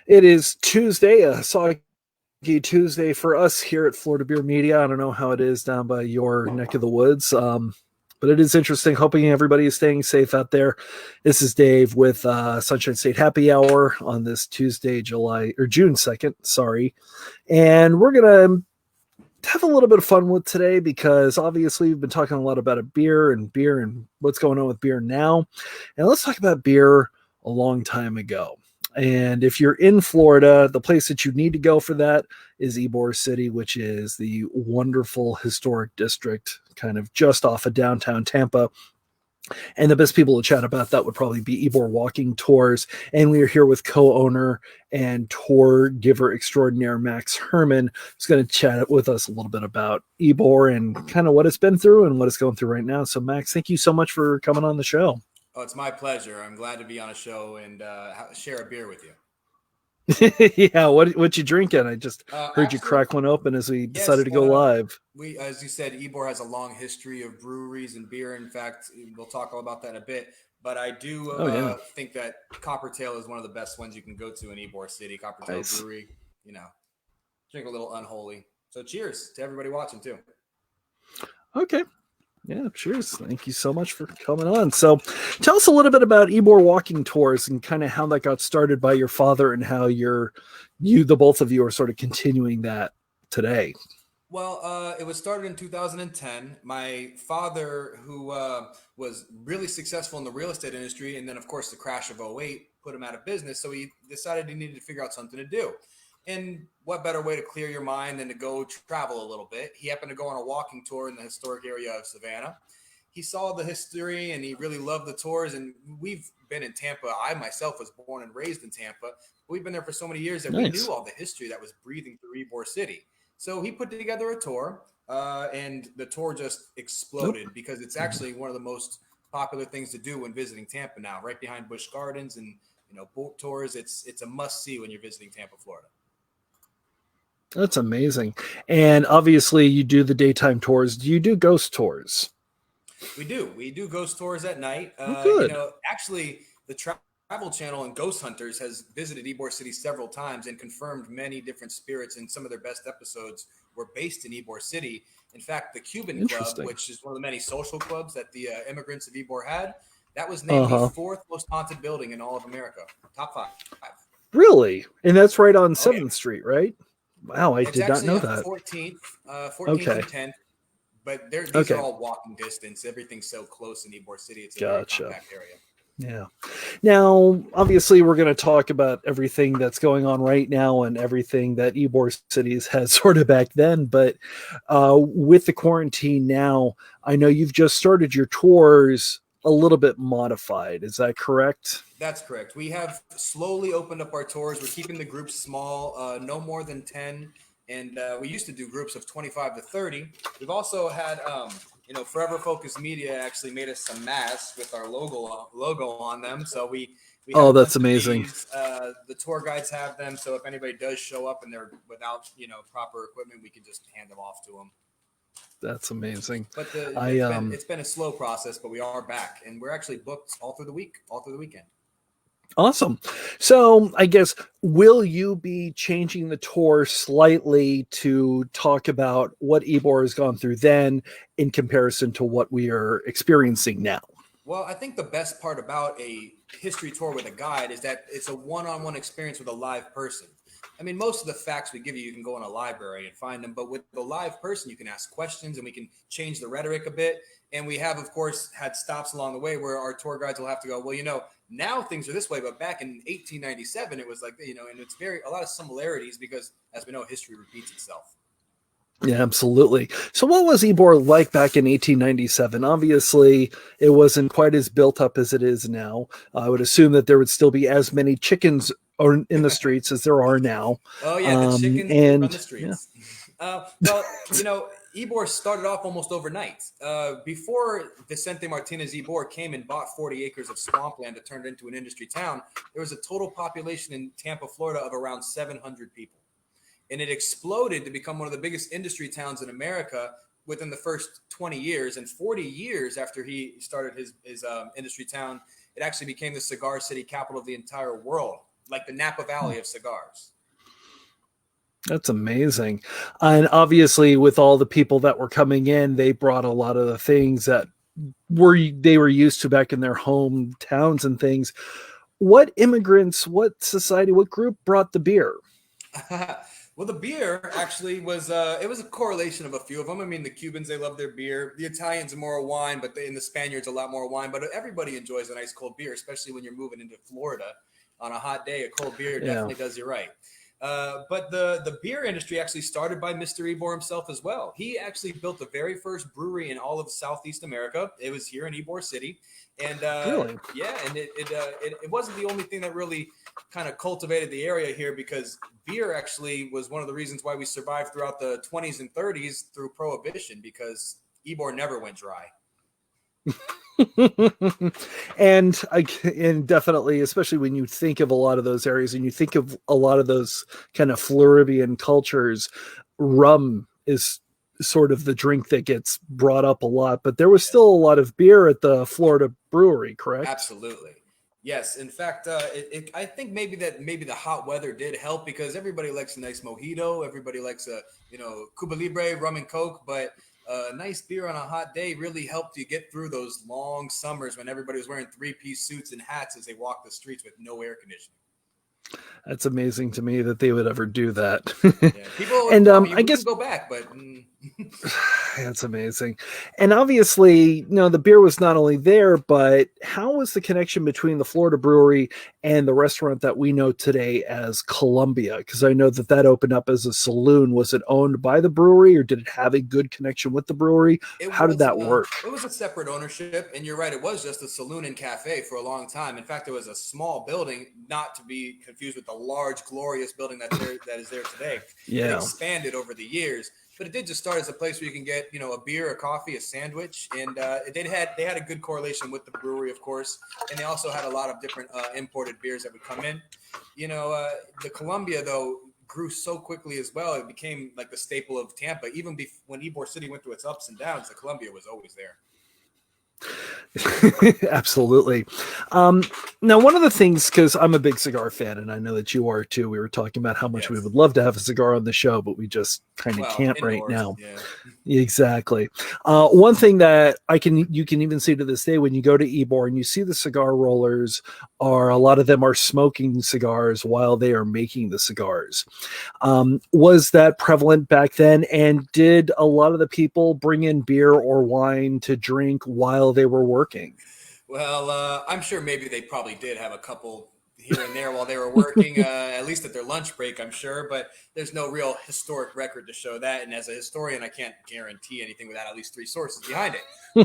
It is Tuesday, a soggy Tuesday for us here at Florida Beer Media. I don't know how it is down by your neck of the woods, but it is interesting. Hoping everybody is staying safe out there. This is Dave with Sunshine State Happy Hour on this Tuesday, June 2nd. Sorry, and we're gonna have a little bit of fun with today because obviously we've been talking a lot about beer and what's going on with beer now, and let's talk about beer a long time ago. And if you're in Florida, the place that you need to go for that is Ybor City, which is the wonderful historic district kind of just off of downtown Tampa. And the best people to chat about that would probably be Ybor Walking Tours. And we are here with co-owner and tour giver extraordinaire Max Herman, who's going to chat with us a little bit about Ybor and kind of what it's been through and what it's going through right now. So Max, thank you so much for coming on the show. Oh, it's my pleasure. I'm glad to be on a show and share a beer with you. Yeah, what you drinking? I just heard you crack one open as we decided to go live. We, as you said, Ybor has a long history of breweries and beer. In fact, we'll talk all about that in a bit. But I do think that Coppertail is one of the best ones you can go to in Ybor City. Coppertail Brewery, drink a little unholy. So cheers to everybody watching too. Okay. Yeah, cheers. Thank you so much for coming on. So tell us a little bit about Ybor Walking Tours and kind of how that got started by your father and how the both of you are sort of continuing that today. Well, it was started in 2010. My father, who was really successful in the real estate industry, and then, of course, the crash of 2008 put him out of business. So he decided he needed to figure out something to do. And what better way to clear your mind than to go travel a little bit? He happened to go on a walking tour in the historic area of Savannah. He saw the history and he really loved the tours. And we've been in Tampa. I myself was born and raised in Tampa. We've been there for so many years that we knew all the history that was breathing through Ybor City. So he put together a tour and the tour just exploded because it's actually one of the most popular things to do when visiting Tampa now, right behind Busch Gardens and boat tours. It's a must see when you're visiting Tampa, Florida. That's amazing. And obviously you do the daytime tours. Do you do ghost tours? We do. We do ghost tours at night. Good. Actually, the Travel Channel and Ghost Hunters has visited Ybor City several times and confirmed many different spirits, and some of their best episodes were based in Ybor City. In fact, the Cuban Club, which is one of the many social clubs that the immigrants of Ybor had, that was named the fourth most haunted building in all of America. Top 5. Really? And that's right on 7th Street, right? Wow, I did not know that. 14th and 10th, but these are all walking distance. Everything's so close in Ybor City. It's a very compact area. Yeah. Now, obviously, we're going to talk about everything that's going on right now and everything that Ybor Cities had sort of back then. But with the quarantine now, I know you've just started your tours a little bit modified. Is that correct? That's correct. We have slowly opened up our tours. We're keeping the groups small, no more than 10. And we used to do groups of 25 to 30. We've also had, Forever Focus Media actually made us some masks with our logo on them. So we that's amazing. The tour guides have them. So if anybody does show up and they're without, proper equipment, we can just hand them off to them. That's amazing. But it's been a slow process, but we are back, and we're actually booked all through the weekend. Awesome. So I guess, will you be changing the tour slightly to talk about what Ybor has gone through then in comparison to what we are experiencing now? Well, I think the best part about a history tour with a guide is that it's a one-on-one experience with a live person. I mean, most of the facts we give you can go in a library and find them. But with the live person, you can ask questions and we can change the rhetoric a bit. And we have, of course, had stops along the way where our tour guides will have to go, well, now things are this way. But back in 1897, it was like, and it's a lot of similarities because, as we know, history repeats itself. Yeah, absolutely. So what was Ybor like back in 1897? Obviously, it wasn't quite as built up as it is now. I would assume that there would still be as many chickens in the streets as there are now. Oh, yeah, the chickens on the streets. Yeah. Ybor started off almost overnight. Before Vicente Martinez Ybor came and bought 40 acres of swampland to turn it into an industry town, there was a total population in Tampa, Florida of around 700 people. And it exploded to become one of the biggest industry towns in America within the first 20 years. And 40 years after he started his industry town, it actually became the cigar city capital of the entire world. like the Napa Valley of cigars. That's amazing. And obviously, with all the people that were coming in, they brought a lot of the things that they were used to back in their hometowns and things. What immigrants, what society, what group brought the beer? Well, the beer actually was it was a correlation of a few of them. I mean, the Cubans, they love their beer. The Italians are more wine, but and the Spaniards a lot more wine. But everybody enjoys a nice cold beer, especially when you're moving into Florida on a hot day. A cold beer Yeah, definitely does you right. But the beer industry actually started by Mr. Ybor himself as well. He actually built the very first brewery in all of Southeast America. It was here in Ybor City, and really. yeah, and it wasn't the only thing that really kind of cultivated the area here, because beer actually was one of the reasons why we survived throughout the 20s and 30s through Prohibition, because Ybor never went dry. And definitely, especially when you think of a lot of those areas and you think of a lot of those kind of Floridian cultures, rum is sort of the drink that gets brought up a lot. But there was still a lot of beer at the Florida brewery, correct? Absolutely. Yes. In fact, I think maybe the hot weather did help, because everybody likes a nice mojito. Everybody likes a Cuba Libre, rum and Coke, but a nice beer on a hot day really helped you get through those long summers when everybody was wearing three-piece suits and hats as they walked the streets with no air conditioning. That's amazing to me that they would ever do that. Yeah, people would And tell me I we can guess go back, but that's amazing. And obviously, the beer was not only there, but how was the connection between the Florida brewery and the restaurant that we know today as Columbia? Because I know that that opened up as a saloon. Was it owned by the brewery, or did it have a good connection with the brewery? How did that work? it was a separate ownership, and you're right, it was just a saloon and cafe for a long time. In fact, it was a small building, not to be confused with the large, glorious building that is there today. It Yeah. expanded over the years, but it did just start as a place where you can get a beer, a coffee, a sandwich, and they had a good correlation with the brewery, of course, and they also had a lot of different imported beers that would come in. The Columbia, though, grew so quickly as well. It became like the staple of Tampa. Even when Ybor City went through its ups and downs, the Columbia was always there. Absolutely. Um, Now, one of the things, because I'm a big cigar fan, and I know that you are too, we were talking about how much we Yes. would love to have a cigar on the show, but we just kind of Well, can't right indoors. now. Yeah. Exactly. One thing that you can even see to this day when you go to Ybor and you see the cigar rollers, are a lot of them are smoking cigars while they are making the cigars. Was that prevalent back then? And did a lot of the people bring in beer or wine to drink while they were working? Well, I'm sure maybe they probably did have a couple here and there while they were working, at least at their lunch break, I'm sure. But there's no real historic record to show that. And as a historian, I can't guarantee anything without at least three sources behind it.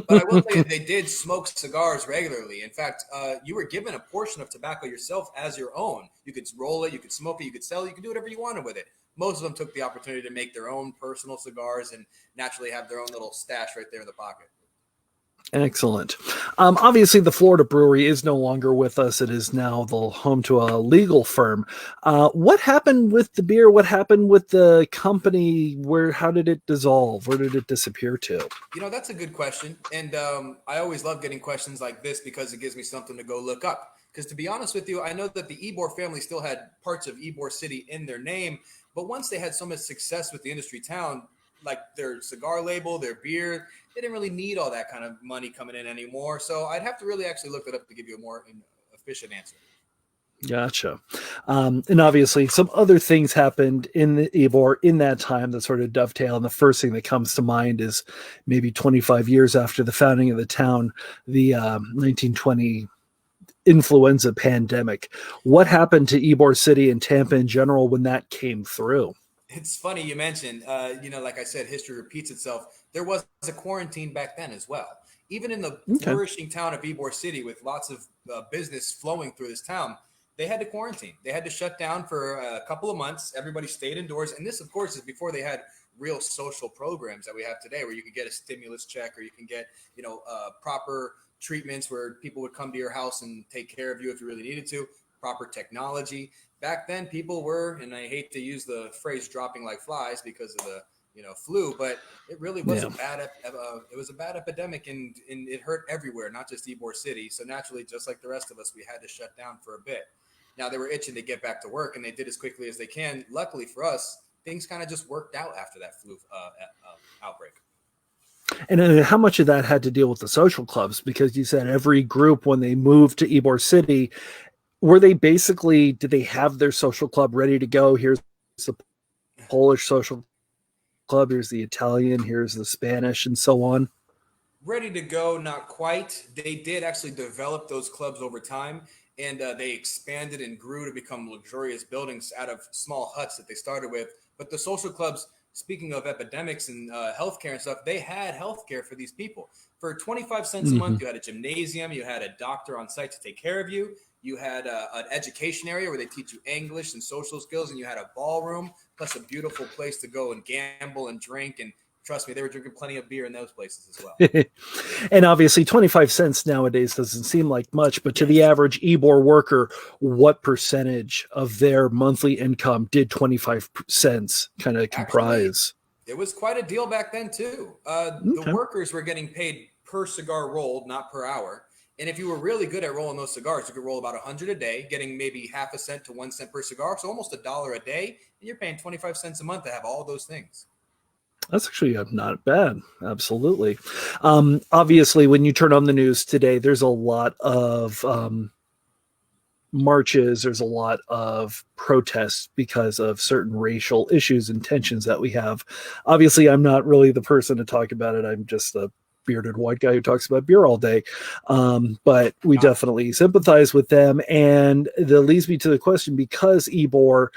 But I will tell you, they did smoke cigars regularly. In fact, you were given a portion of tobacco yourself as your own. You could roll it, you could smoke it, you could sell it, you could do whatever you wanted with it. Most of them took the opportunity to make their own personal cigars and naturally have their own little stash right there in the pocket. Excellent. Obviously, the Florida brewery is no longer with us. It is now the home to a legal firm. What happened with the beer? What happened with the company? How did it dissolve? Where did it disappear to? That's a good question. And I always love getting questions like this because it gives me something to go look up. Because to be honest with you, I know that the Ybor family still had parts of Ybor City in their name. But once they had so much success with the industry town, like their cigar label, their beer, they didn't really need all that kind of money coming in anymore. So I'd have to really actually look it up to give you a more efficient answer. Gotcha. And obviously, some other things happened in the Ybor in that time that sort of dovetail. And the first thing that comes to mind is maybe 25 years after the founding of the town, the 1920 influenza pandemic. What happened to Ybor City and Tampa in general when that came through? It's funny you mentioned, like I said, history repeats itself. There was a quarantine back then as well. Even in the Okay. flourishing town of Ybor City, with lots of business flowing through this town, they had to quarantine. They had to shut down for a couple of months. Everybody stayed indoors. And this, of course, is before they had real social programs that we have today, where you could get a stimulus check or you can get, proper treatments where people would come to your house and take care of you if you really needed to, proper technology. Back then, people were, and I hate to use the phrase dropping like flies because of the flu, but it really was Yeah. it was a bad epidemic, and it hurt everywhere, not just Ybor City. So naturally, just like the rest of us, we had to shut down for a bit. Now they were itching to get back to work, and they did as quickly as they can. Luckily for us, things kind of just worked out after that flu outbreak. And how much of that had to deal with the social clubs? Because you said every group, when they moved to Ybor City, were they basically, did they have their social club ready to go? Here's the Polish social club, here's the Italian, here's the Spanish, and so on. Ready to go, not quite. They did actually develop those clubs over time, and they expanded and grew to become luxurious buildings out of small huts that they started with. But the social clubs, speaking of epidemics and healthcare and stuff, they had healthcare for these people. For 25 cents a month, Mm-hmm. you had a gymnasium, you had a doctor on site to take care of you, you had an education area where they teach you English and social skills, and you had a ballroom plus a beautiful place to go and gamble and drink. And trust me, they were drinking plenty of beer in those places as well. And obviously 25 cents nowadays doesn't seem like much, but to the Yes. average Ybor worker, what percentage of their monthly income did 25 cents kind of Actually, comprise? it was quite a deal back then too. The Okay. workers were getting paid per cigar rolled, not per hour. And if you were really good at rolling those cigars, you could roll about 100 a day, getting maybe half a cent to 1 cent per cigar, so almost $1 a day. And you're paying 25 cents a month to have all those things. That's actually not bad. Absolutely. Obviously, when you turn on the news today, there's a lot of marches, there's a lot of protests because of certain racial issues and tensions that we have. Obviously, I'm not really the person to talk about it. I'm just a bearded white guy who talks about beer all day. But we Got it. definitely sympathize with them. And that leads me to the question, because Ybor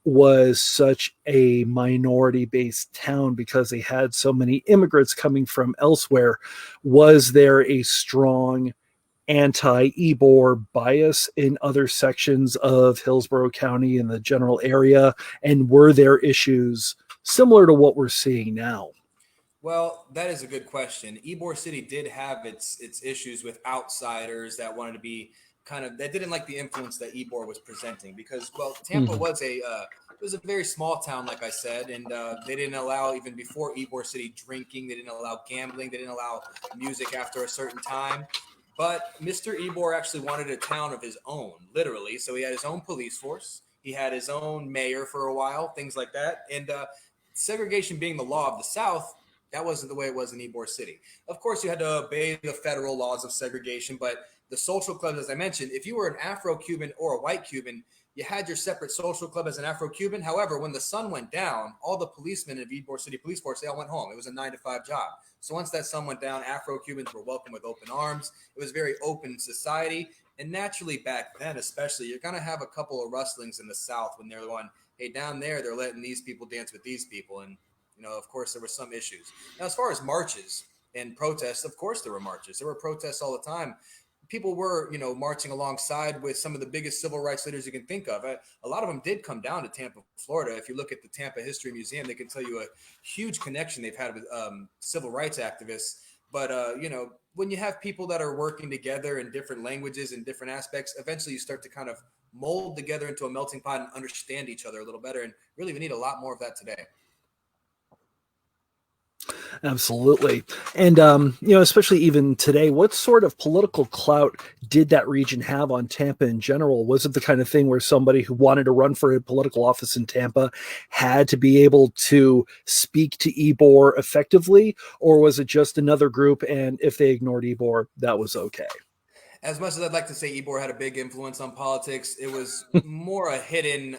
was such a minority based town, because they had so many immigrants coming from elsewhere, was there a strong anti-Ybor bias in other sections of Hillsborough County and the general area? And were there issues similar to what we're seeing now? Well, that is a good question. Ybor City did have its issues with outsiders that wanted to be kind of that didn't like the influence that Ybor was presenting because well, Tampa Mhm. was a it was a very small town, like I said, and they didn't allow even before Ybor City drinking. They didn't allow gambling. They didn't allow music after a certain time. But Mr. Ybor actually wanted a town of his own, literally. So he had his own police force. He had his own mayor for a while, things like that, and segregation being the law of the South, that wasn't the way it was in Ybor City. Of course, you had to obey the federal laws of segregation, but the social clubs, as I mentioned, if you were an Afro-Cuban or a white Cuban, you had your separate social club as an Afro-Cuban. However, when the sun went down, all the policemen of Ybor City Police Force, they all went home. It was a 9 to 5 job. So once that sun went down, Afro-Cubans were welcomed with open arms. It was a very open society. And naturally back then, especially, you're going to have a couple of rustlings in the South when they're going, hey, down there, they're letting these people dance with these people. And of course, there were some issues. Now, as far as marches and protests, of course, there were marches. There were protests all the time. People were, marching alongside with some of the biggest civil rights leaders you can think of. A lot of them did come down to Tampa, Florida. If you look at the Tampa History Museum, they can tell you a huge connection they've had with civil rights activists. But, when you have people that are working together in different languages and different aspects, eventually you start to kind of mold together into a melting pot and understand each other a little better. And really, we need a lot more of that today. Absolutely. And, especially even today, what sort of political clout did that region have on Tampa in general? Was it the kind of thing where somebody who wanted to run for a political office in Tampa had to be able to speak to Ybor effectively? Or was it just another group, and if they ignored Ybor, that was okay? As much as I'd like to say Ybor had a big influence on politics, it was more a hidden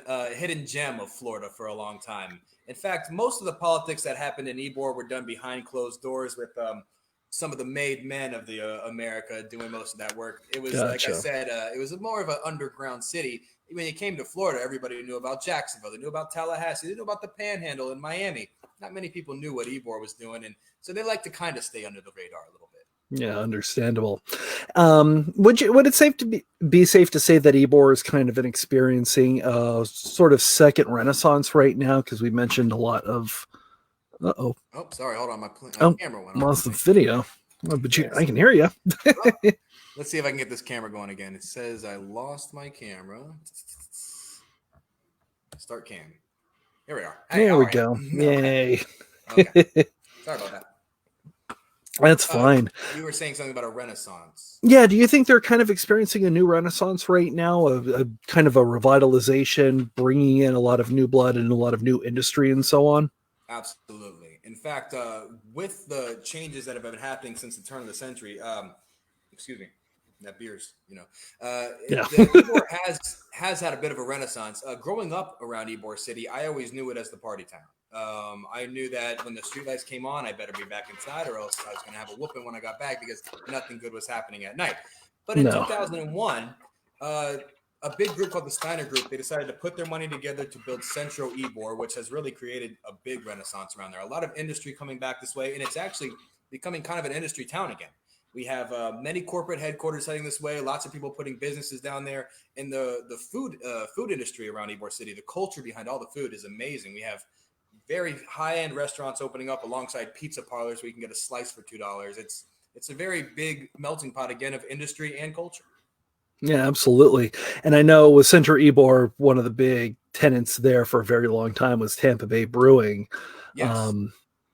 gem of Florida for a long time. In fact, most of the politics that happened in Ybor were done behind closed doors with some of the made men of the America doing most of that work. It was like I Gotcha. said, it was more of an underground city. When you came to Florida, everybody knew about Jacksonville, they knew about Tallahassee, they knew about the Panhandle in Miami. Not many people knew what Ybor was doing, and so they like to kind of stay under the radar a little bit. Yeah, understandable. Would it be safe to say that Ybor is kind of an experiencing sort of second renaissance right now? Because we mentioned a lot of oh Oh, sorry, hold on, my oh camera went off. lost the video. Oh, but I Yes. can hear you. Well, let's see if I can get this camera going again. It says I lost my camera. Start cam. Here we are. Hey, There all we right. go. Okay. Yay. Okay. Sorry about that. That's fine. You were saying something about a renaissance. Yeah, do you think they're kind of experiencing a new renaissance right now, a kind of a revitalization, bringing in a lot of new blood and a lot of new industry and so on? Absolutely. In fact, with the changes that have been happening since the turn of the century, excuse me, that beers, Yeah. the Ybor has had a bit of a renaissance. Growing up around Ybor City, I always knew it as the party town. I knew that when the streetlights came on, I better be back inside, or else I was going to have a whooping when I got back because nothing good was happening at night. But in No. 2001, uh, a big group called the Steiner Group, they decided to put their money together to build Centro Ybor, which has really created a big renaissance around there. A lot of industry coming back this way, and it's actually becoming kind of an industry town again. We have many corporate headquarters heading this way. Lots of people putting businesses down there. In the food industry around Ybor City, the culture behind all the food is amazing. We have very high end restaurants opening up alongside pizza parlors where you can get a slice for $2. It's a very big melting pot again of industry and culture. Yeah, absolutely. And I know with Center Ybor, one of the big tenants there for a very long time was Tampa Bay Brewing. Yes. Um,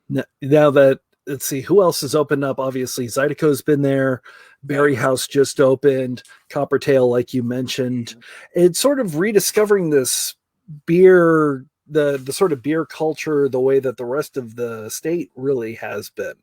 now that let's see who else has opened up. Obviously, Zydeco's been there. Berry Yep. House just opened. Coppertail, like you mentioned, Mhm. it's sort of rediscovering this beer, the sort of beer culture, the way that the rest of the state really has been.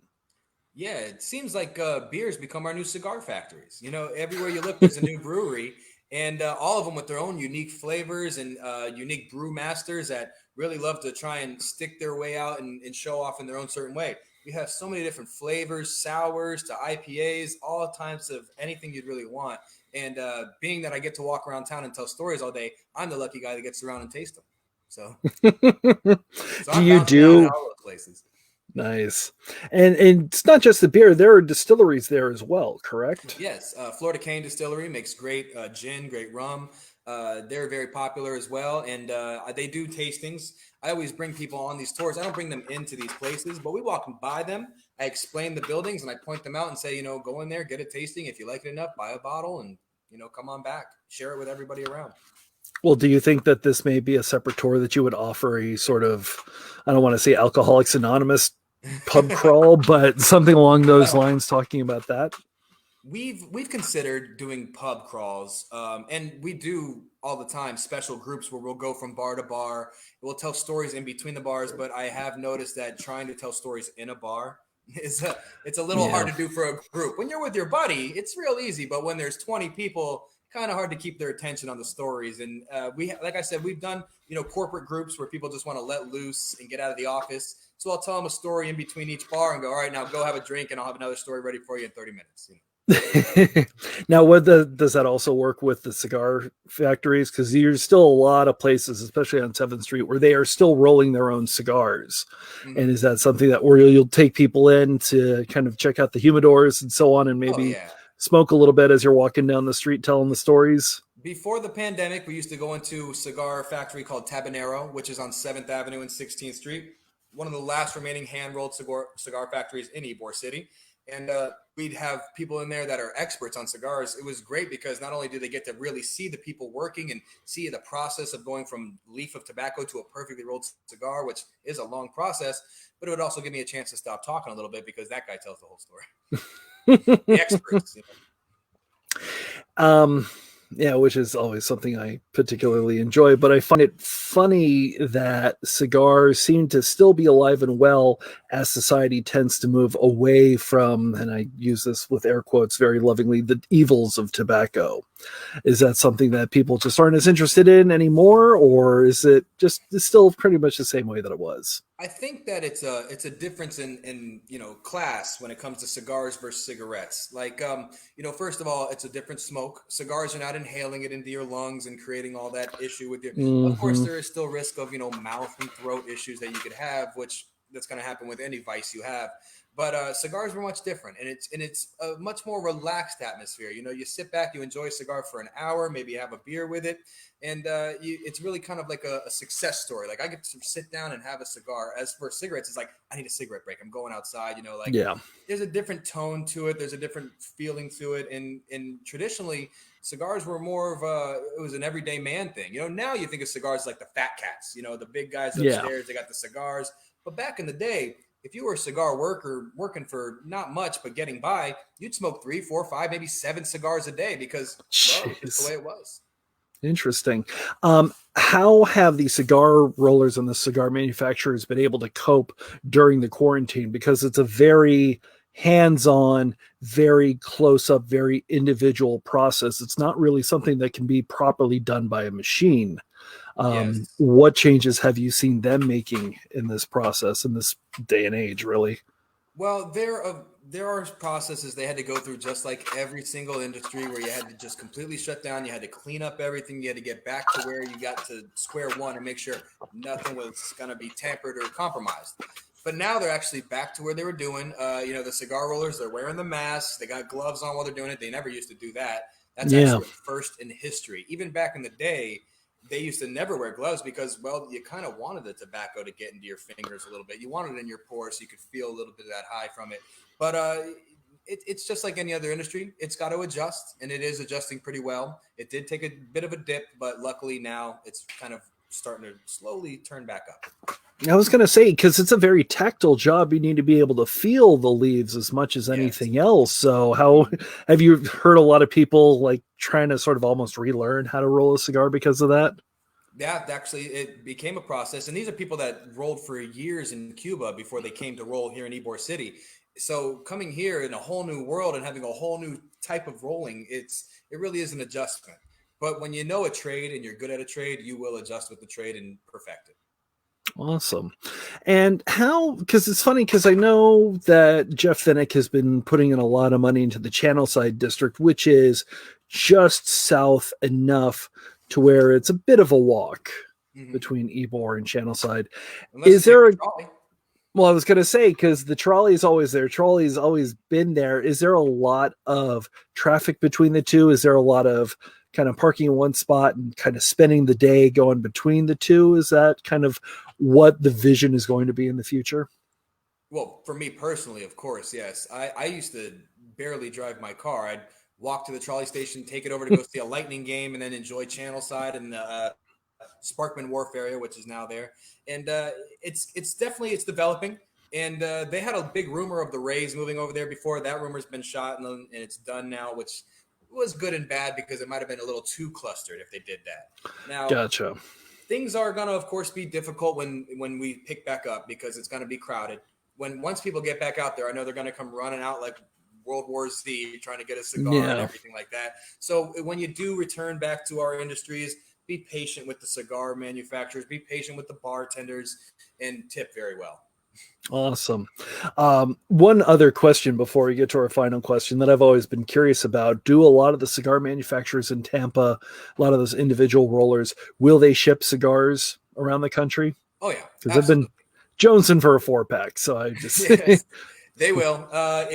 Yeah, it seems like beers become our new cigar factories. Everywhere you look, there's a new brewery, and all of them with their own unique flavors and unique brew masters that really love to try and stick their way out and show off in their own certain way. We have so many different flavors, sours to IPAs, all types of anything you'd really want. And being that I get to walk around town and tell stories all day, I'm the lucky guy that gets around and taste them. So, so Do I'm you bouncing around in do all those places. nice? And it's not just the beer. There are distilleries there as well, correct? Yes, Florida Cane Distillery makes great gin, great rum. They're very popular as well, and they do tastings. I always bring people on these tours. I don't bring them into these places, but we walk by them. I explain the buildings and I point them out and say, go in there, get a tasting. If you like it enough, buy a bottle and come on back, share it with everybody around. Well, do you think that this may be a separate tour that you would offer a sort of, I don't want to say Alcoholics Anonymous pub crawl, but something along those lines, talking about that? We've considered doing pub crawls, and we do all the time special groups where we'll go from bar to bar. We'll tell stories in between the bars, but I have noticed that trying to tell stories in a bar it's a little hard Yeah. to do for a group. When you're with your buddy, it's real easy, but when there's 20 people, kind of hard to keep their attention on the stories. And like I said, we've done corporate groups where people just want to let loose and get out of the office. So I'll tell them a story in between each bar and go, all right, now go have a drink, and I'll have another story ready for you in 30 minutes. Now, does that also work with the cigar factories? Because there's still a lot of places, especially on 7th Street, where they are still rolling their own cigars. And Mm-hmm. is that something that where you'll take people in to kind of check out the humidors and so on, and Oh maybe yeah. smoke a little bit as you're walking down the street telling the stories? Before the pandemic, we used to go into a cigar factory called Tabanero, which is on 7th Avenue and 16th Street. One of the last remaining hand-rolled cigar factories in Ybor City. And we'd have people in there that are experts on cigars. It was great because not only do they get to really see the people working and see the process of going from leaf of tobacco to a perfectly rolled cigar, which is a long process, but it would also give me a chance to stop talking a little bit because that guy tells the whole story. The experts. um, yeah, which is always something I particularly enjoy. But I find it funny that cigars seem to still be alive and well as society tends to move away from, and I use this with air quotes very lovingly, the evils of tobacco. Is that something that people just aren't as interested in anymore, or is it just still pretty much the same way that it was? I think that it's a difference in class when it comes to cigars versus cigarettes. Like first of all, it's a different smoke. Cigars are not inhaling it into your lungs and creating all that issue with your. Of course, Mm-hmm. there is still risk of mouth and throat issues that you could have, which that's going to happen with any vice you have. But cigars were much different, and it's a much more relaxed atmosphere. You sit back, you enjoy a cigar for an hour, maybe have a beer with it, and it's really kind of like a success story. Like I get to sit down and have a cigar. As for cigarettes, it's like I need a cigarette break. I'm going outside. Like Yeah. there's a different tone to it. There's a different feeling to it. And traditionally, cigars were more of it was an everyday man thing. Now you think of cigars like the fat cats. The big guys Yeah. upstairs. They got the cigars. But back in the day, if you were a cigar worker working for not much but getting by, you'd smoke 3, 4, 5, maybe 7 cigars a day because, well, it was just the way Jeez. it was. Interesting. How have the cigar rollers and the cigar manufacturers been able to cope during the quarantine? Because it's a very hands on, very close up, very individual process. It's not really something that can be properly done by a machine. Yes. What changes have you seen them making in this process in this day and age, really? Well, there are processes they had to go through just like every single industry where you had to just completely shut down. You had to clean up everything. You had to get back to where you got to square one and make sure nothing was going to be tampered or compromised. But now they're actually back to where they were doing. The cigar rollers, they're wearing the masks. They got gloves on while they're doing it. They never used to do that. That's Yeah. actually a first in history. Even back in the day, they used to never wear gloves because, well, you kind of wanted the tobacco to get into your fingers a little bit. You wanted it in your pores so you could feel a little bit of that high from it. But it's just like any other industry. It's got to adjust, and it is adjusting pretty well. It did take a bit of a dip, but luckily now it's kind of starting to slowly turn back up. I was going to say, because it's a very tactile job, you need to be able to feel the leaves as much as Yes. anything else. So, how have you heard a lot of people like trying to sort of almost relearn how to roll a cigar because of that? Yeah, actually, it became a process, and these are people that rolled for years in Cuba before they came to roll here in Ybor City. So coming here in a whole new world and having a whole new type of rolling, it really is an adjustment. But when you know a trade and you're good at a trade, you will adjust with the trade and perfect it. Awesome. And how, because it's funny, because I know that Jeff Finnick has been putting in a lot of money into the Channelside district, which is just south enough to where it's a bit of a walk Hmm. between Ybor and Channelside. Unless you Is take there the a, trolley. well, I was going to say, because the trolley's always there, trolley's always been there. Is there a lot of traffic between the two? Is there a lot of kind of parking in one spot and kind of spending the day going between the two? Is that kind of what the vision is going to be in the future? Well, for me personally, of course, yes. I used to barely drive my car. I'd walk to the trolley station, take it over to go see a Lightning game, and then enjoy Channelside and the Sparkman Wharf area, which is now there. And it's definitely it's developing. And they had a big rumor of the Rays moving over there before. That rumor's been shot and it's done now, which was good and bad because it might have been a little too clustered if they did that. Now, Gotcha. things are going to, of course, be difficult when we pick back up because it's going to be crowded. When once people get back out there, I know they're going to come running out like World War Z, trying to get a cigar and Yeah. everything like that. So when you do return back to our industries, be patient with the cigar manufacturers, be patient with the bartenders, and tip very well. Awesome. One other question before we get to our final question that I've always been curious about. Do a lot of the cigar manufacturers in Tampa, a lot of those individual rollers, will they ship cigars around the country? Oh yeah, Because I've been absolutely. jonesing for a 4 pack. So I just, Yes, they will.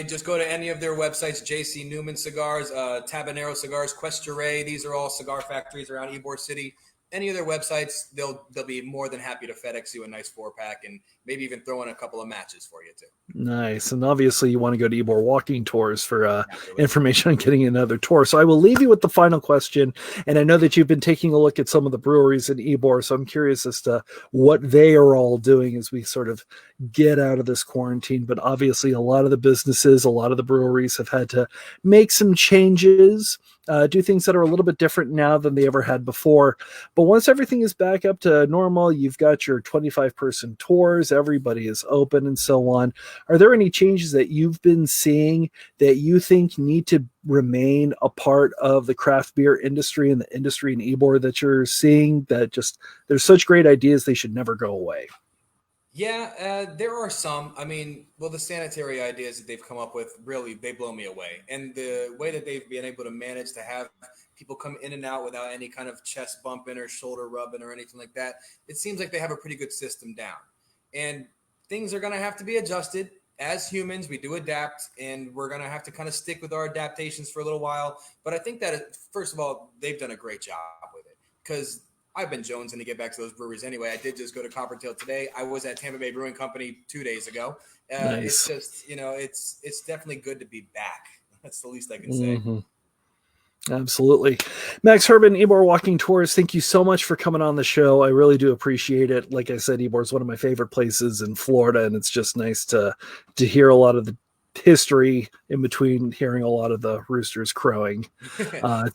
Just go to any of their websites: J.C. Newman Cigars, Tabanero Cigars, Questure. These are all cigar factories around Ybor City. Any of their websites, they'll be more than happy to FedEx you a nice 4 pack and maybe even throw in a couple of matches for you too. nice. And obviously, you want to go to Ybor Walking Tours for Naturally. information on getting another tour. So I will leave you with the final question. And I know that you've been taking a look at some of the breweries in Ybor. So I'm curious as to what they are all doing as we sort of get out of this quarantine. But obviously, a lot of the businesses, a lot of the breweries have had to make some changes. Do things that are a little bit different now than they ever had before. But once everything is back up to normal, you've got your 25-person tours, everybody is open, and so on. Are there any changes that you've been seeing that you think need to remain a part of the craft beer industry and the industry in Ybor that you're seeing that just there's such great ideas they should never go away? Yeah, there are some. I mean, well, the sanitary ideas that they've come up with really they blow me away, and the way that they've been able to manage to have people come in and out without any kind of chest bumping or shoulder rubbing or anything like that, it seems like they have a pretty good system down. And things are going to have to be adjusted. As humans, we do adapt, and we're going to have to kind of stick with our adaptations for a little while. But I think that first of all, they've done a great job with it because I've been jonesing to get back to those breweries anyway. I did just go to Coppertail today. I was at Tampa Bay Brewing Company 2 days ago. It's Nice. just it's definitely good to be back. That's the least I can say. Mm-hmm. Absolutely. Max Herman, Ybor Walking Tours, thank you so much for coming on the show. I really do appreciate it. Like I said, Ybor is one of my favorite places in Florida, and it's just nice to hear a lot of the history in between hearing a lot of the roosters crowing.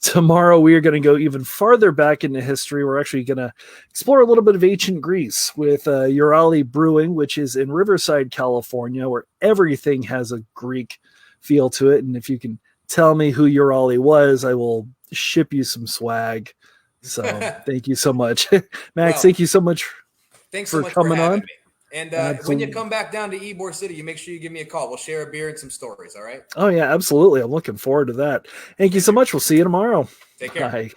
Tomorrow, we are going to go even farther back into history. We're actually going to explore a little bit of ancient Greece with Urali Brewing, which is in Riverside, California, where everything has a Greek feel to it. And if you can tell me who Urali was, I will ship you some swag. So thank you so much. Max, Well, thank you so much thanks so for much for coming having on. me. And when you Absolutely. come back down to Ybor City, you make sure you give me a call. We'll share a beer and some stories. All right. Oh, yeah, absolutely. I'm looking forward to that. Thank you Thank so you. much. We'll see you tomorrow. Take care. Bye.